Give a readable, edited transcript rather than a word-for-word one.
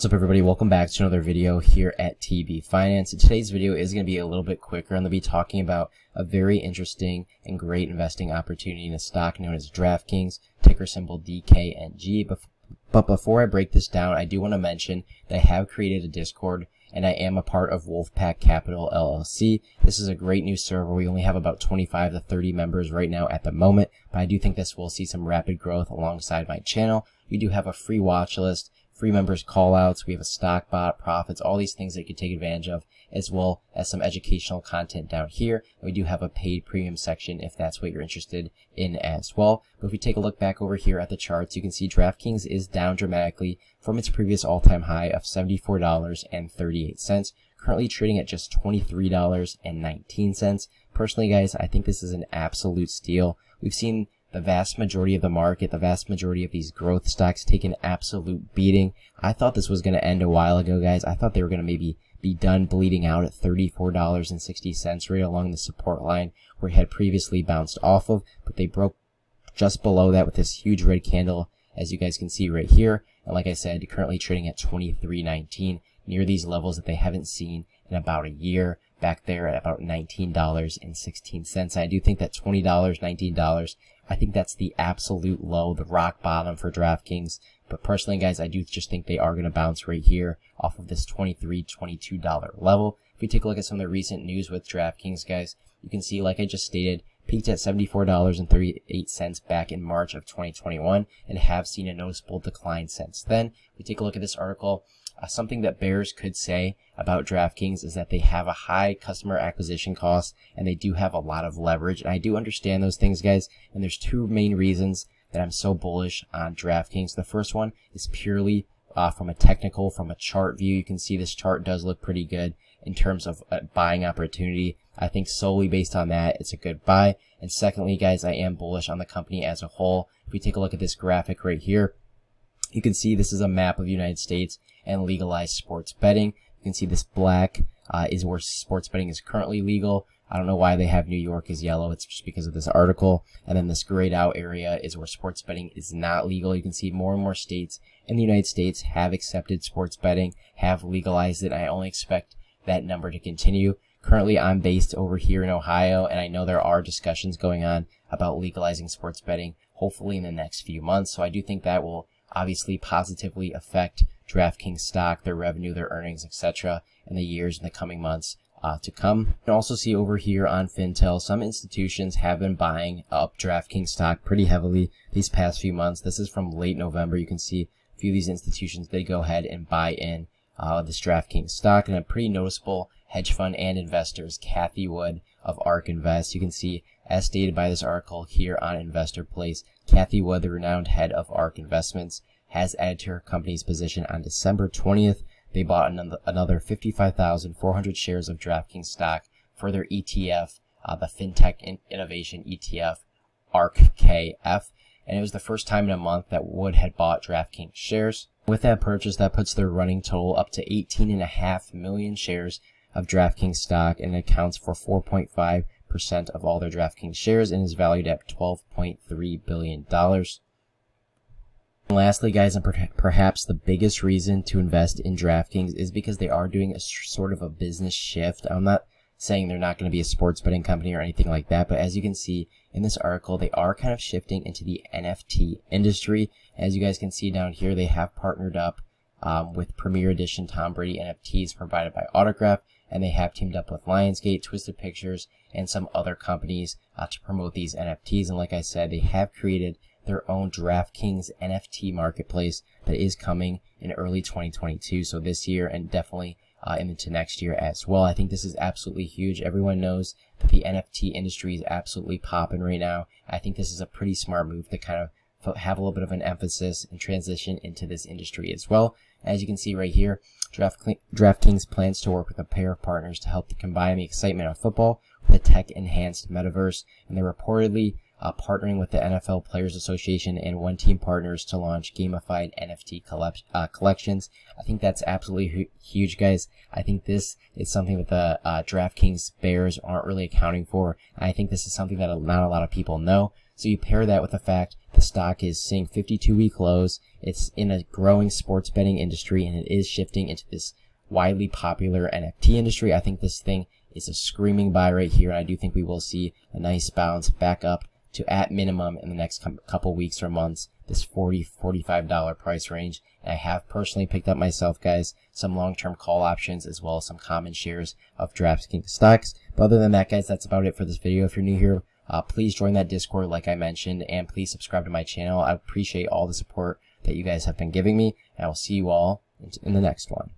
What's up everybody, welcome back to another video here at TB Finance. And today's video is going to be a little bit quicker. I'm going to be talking about a very interesting and great investing opportunity in a stock known as Draftkings, ticker symbol DKNG. But before I break this down, I do want to mention that I have created a Discord and I am a part of Wolfpack Capital LLC. This is a great new server. We only have about 25 to 30 members right now at the moment, but I do think this will see some rapid growth alongside my channel. We do have a free watch list, free members callouts, we have a stock bot, profits, all these things that you can take advantage of, as well as some educational content down here. And we do have a paid premium section if that's what you're interested in as well. But if we take a look back over here at the charts, you can see Draftkings is down dramatically from its previous all-time high of $74.38, currently trading at just $23.19. Personally, guys, I think this is an absolute steal. We've seen the vast majority of the market, the vast majority of these growth stocks take an absolute beating. I thought this was going to end a while ago, guys. I thought they were going to maybe be done bleeding out at $34.60 right along the support line where it had previously bounced off of, but they broke just below that with this huge red candle, as you guys can see right here. And like I said, currently trading at $23.19, near these levels that they haven't seen in about a year, back there at about $19.16. I do think that $20, $19, I think that's the absolute low, the rock bottom for Draftkings. But personally, guys, I do just think they are going to bounce right here off of this $23, $22 level. If we take a look at some of the recent news with Draftkings, guys, you can see, like I just stated, peaked at $74.38 back in March of 2021 and have seen a noticeable decline since then. If we take a look at this article, something that bears could say about Draftkings is that they have a high customer acquisition cost and they do have a lot of leverage. And I do understand those things, guys. And there's two main reasons that I'm so bullish on Draftkings. The first one is purely from a technical, from a chart view. You can see this chart does look pretty good in terms of a buying opportunity. I think solely based on that, it's a good buy. And secondly, guys, I am bullish on the company as a whole. If we take a look at this graphic right here, you can see this is a map of the United States and legalized sports betting. You can see this black is where sports betting is currently legal. I don't know why they have New York as yellow. It's just because of this article. And then this grayed out area is where sports betting is not legal. You can see more and more states in the United States have accepted sports betting, have legalized it. I only expect that number to continue. Currently, I'm based over here in Ohio, and I know there are discussions going on about legalizing sports betting, hopefully in the next few months. So I do think that will obviously positively affect Draftkings stock, their revenue, their earnings, etc. in the years and the coming months to come. You can also see over here on Fintel, some institutions have been buying up Draftkings stock pretty heavily these past few months. This is from late November. You can see a few of these institutions, they go ahead and buy in this Draftkings stock, and a pretty noticeable hedge fund and investors, Cathie Wood of ARK Invest. You can see, as stated by this article here on Investor Place, Cathie Wood, the renowned head of ARK Investments, has added to her company's position on December 20th. They bought another 55,400 shares of Draftkings stock for their ETF, the FinTech Innovation ETF, ARKKF. And it was the first time in a month that Wood had bought Draftkings shares. With that purchase, that puts their running total up to 18.5 million shares of Draftkings stock, and it accounts for 4.5% of all their Draftkings shares and is valued at $12.3 billion. And lastly, guys, and perhaps the biggest reason to invest in Draftkings is because they are doing a sort of a business shift. I'm not saying they're not going to be a sports betting company or anything like that, but as you can see in this article, they are kind of shifting into the NFT industry. As you guys can see down here, they have partnered up with Premier Edition Tom Brady NFTs provided by Autograph, and they have teamed up with Lionsgate, Twisted Pictures, and some other companies to promote these NFTs. And like I said, they have created their own Draftkings NFT Marketplace that is coming in early 2022, so this year and definitely into next year as well. I think this is absolutely huge. Everyone knows that the NFT industry is absolutely popping right now. I think this is a pretty smart move to kind of have a little bit of an emphasis and transition into this industry as well. As you can see right here, Draftkings plans to work with a pair of partners to help to combine the excitement of football with a tech-enhanced metaverse, and they're reportedly partnering with the NFL Players Association and One Team Partners to launch gamified NFT collections. I think that's absolutely huge, guys. I think this is something that the Draftkings bears aren't really accounting for. I think this is something that not a lot of people know. So you pair that with the fact The stock is seeing 52-week lows. It's in a growing sports betting industry, and it is shifting into this widely popular NFT industry. I think this thing is a screaming buy right here, and I do think we will see a nice bounce back up to, at minimum, in the next couple weeks or months, this $40-$45 price range. And I have personally picked up myself, guys, some long-term call options as well as some common shares of Draftkings stocks. But other than that, guys, that's about it for this video. If you're new here, please join that Discord like I mentioned, and please subscribe to my channel. I appreciate all the support that you guys have been giving me, and I will see you all in the next one.